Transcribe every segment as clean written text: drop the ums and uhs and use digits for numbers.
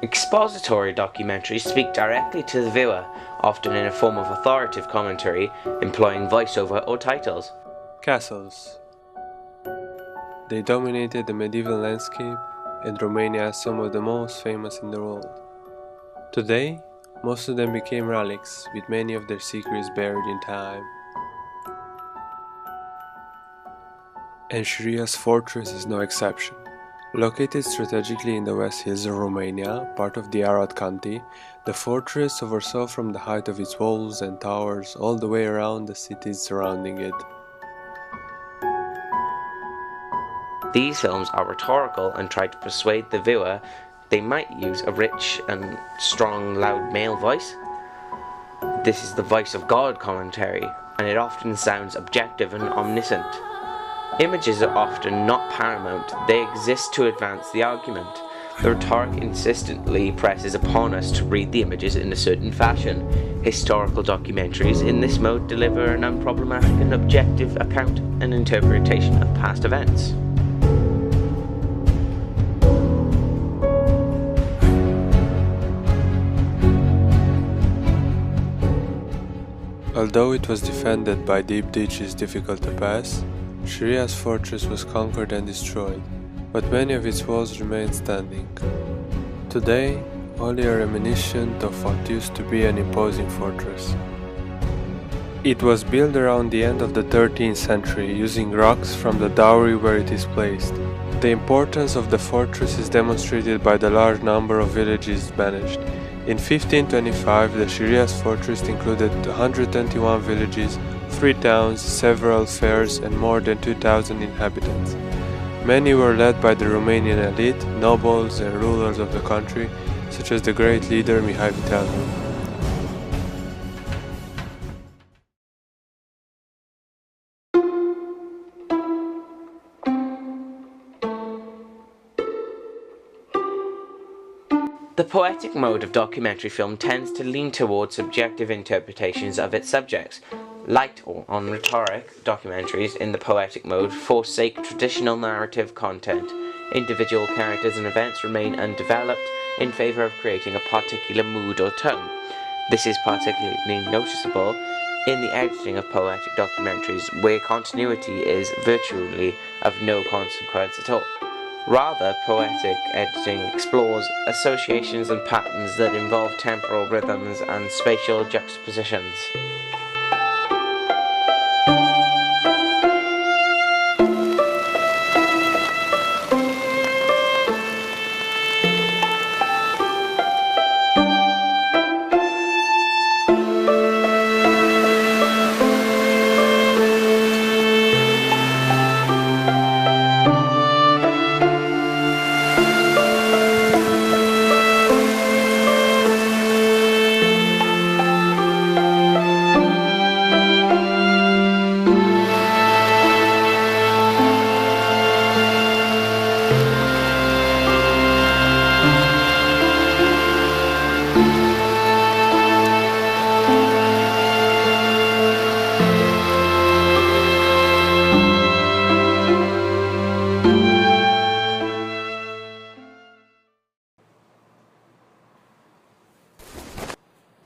Expository documentaries speak directly to the viewer, often in a form of authoritative commentary, employing voiceover or titles. Castles. They dominated the medieval landscape, and Romania has some of the most famous in the world. Today, most of them became relics, with many of their secrets buried in time. And Shiria's fortress is no exception. Located strategically in the West Hills of Romania, part of the Arad County, the fortress oversaw from the height of its walls and towers all the way around the cities surrounding it. These films are rhetorical and try to persuade the viewer they might use a rich and strong, loud male voice. This is the voice of God commentary, and it often sounds objective and omniscient. Images are often not paramount, they exist to advance the argument. The rhetoric insistently presses upon us to read the images in a certain fashion. Historical documentaries in this mode deliver an unproblematic and objective account and interpretation of past events. Although it was defended by deep ditches difficult to pass, Shiria's fortress was conquered and destroyed, but many of its walls remain standing. Today, only a reminiscent of what used to be an imposing fortress. It was built around the end of the 13th century using rocks from the dowry where it is placed. The importance of the fortress is demonstrated by the large number of villages managed. In 1525, the Shiria's fortress included 121 villages, 3 towns, several fairs, and more than 2,000 inhabitants. Many were led by the Romanian elite, nobles, and rulers of the country, such as the great leader Mihai Viteazul. The poetic mode of documentary film tends to lean towards subjective interpretations of its subjects. Light on rhetoric documentaries in the poetic mode forsake traditional narrative content. Individual characters and events remain undeveloped in favor of creating a particular mood or tone. This is particularly noticeable in the editing of poetic documentaries, where continuity is virtually of no consequence at all. Rather, poetic editing explores associations and patterns that involve temporal rhythms and spatial juxtapositions.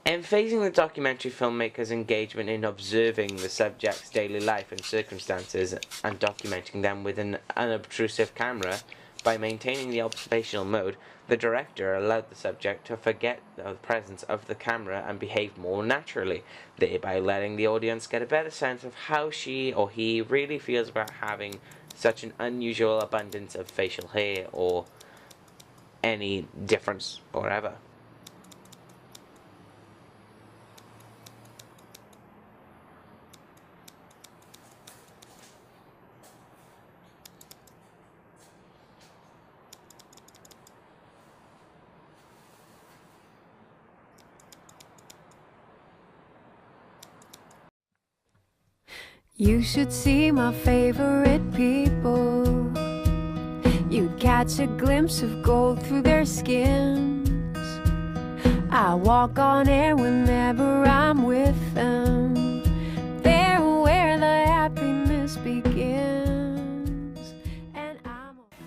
Emphasizing the documentary filmmaker's engagement in observing the subject's daily life and circumstances and documenting them with an unobtrusive camera, by maintaining the observational mode, the director allowed the subject to forget the presence of the camera and behave more naturally, thereby letting the audience get a better sense of how she or he really feels about having such an unusual abundance of facial hair or any difference or whatever. You should see my favorite people. You'd catch a glimpse of gold through their skins. I walk on air whenever I'm with them. They're where the happiness begins. And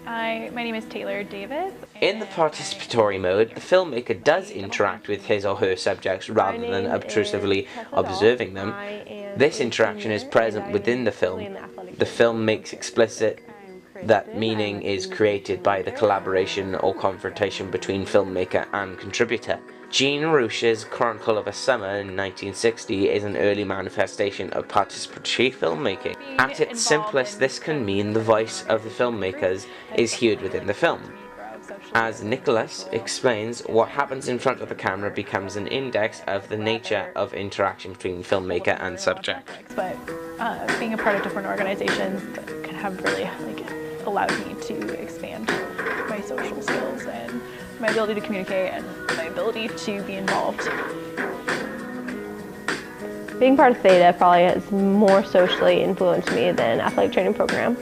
I My name is Taylor Davis. In the participatory mode, the filmmaker does interact with his or her subjects rather than obtrusively observing them. This interaction is present within the film. The film makes explicit that meaning is created by the collaboration or confrontation between filmmaker and contributor. Jean Rouche's Chronicle of a Summer in 1960 is an early manifestation of participatory filmmaking. At its simplest, this can mean the voice of the filmmakers is heard within the film. As Nicholas explains, what happens in front of the camera becomes an index of the nature of interaction between filmmaker and subject. But being a part of different organizations can have really allowed me to expand my social skills and my ability to communicate and my ability to be involved. Being part of Theta probably has more socially influenced me than athletic training program.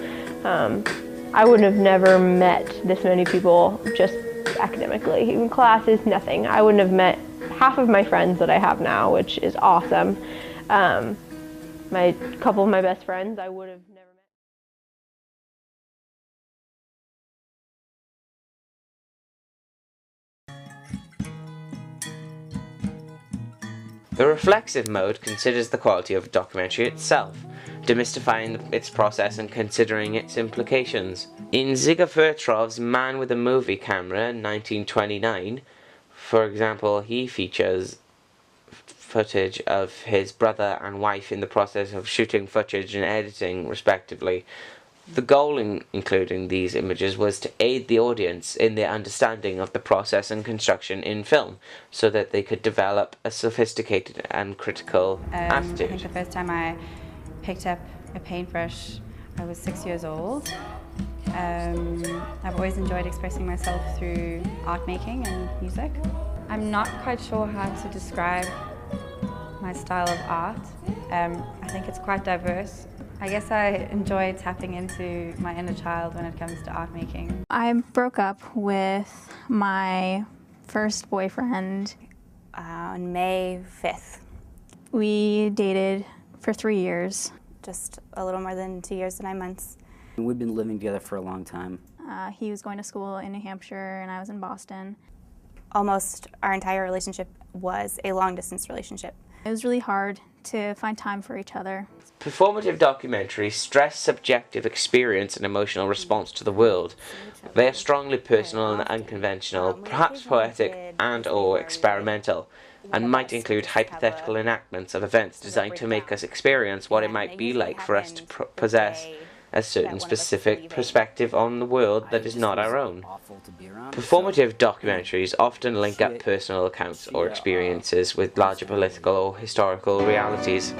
I would have never met this many people just academically. Even classes, nothing. I wouldn't have met half of my friends that I have now, which is awesome. Couple of my best friends I would have never met. The reflexive mode considers the quality of a documentary itself, demystifying its process and considering its implications. In Dziga Vertrov's Man with a Movie Camera, 1929, for example, he features footage of his brother and wife in the process of shooting footage and editing, respectively. The goal in including these images was to aid the audience in their understanding of the process and construction in film, so that they could develop a sophisticated and critical attitude. I think the first time I picked up a paintbrush, I was 6 years old. I've always enjoyed expressing myself through art making and music. I'm not quite sure how to describe my style of art. I think it's quite diverse. I guess I enjoy tapping into my inner child when it comes to art making. I broke up with my first boyfriend on May 5th. We dated for 3 years. Just a little more than 2 years and 9 months. We've been living together for a long time. He was going to school in New Hampshire and I was in Boston. Almost our entire relationship was a long-distance relationship. It was really hard to find time for each other. Performative documentaries stress subjective experience and emotional response to the world. They are strongly personal and unconventional, perhaps poetic and/or experimental, and might include hypothetical enactments of events designed to make us experience what it might be like for us to possess a certain specific perspective on the world that is not our own. Performative documentaries often link up personal accounts or experiences with larger political or historical realities.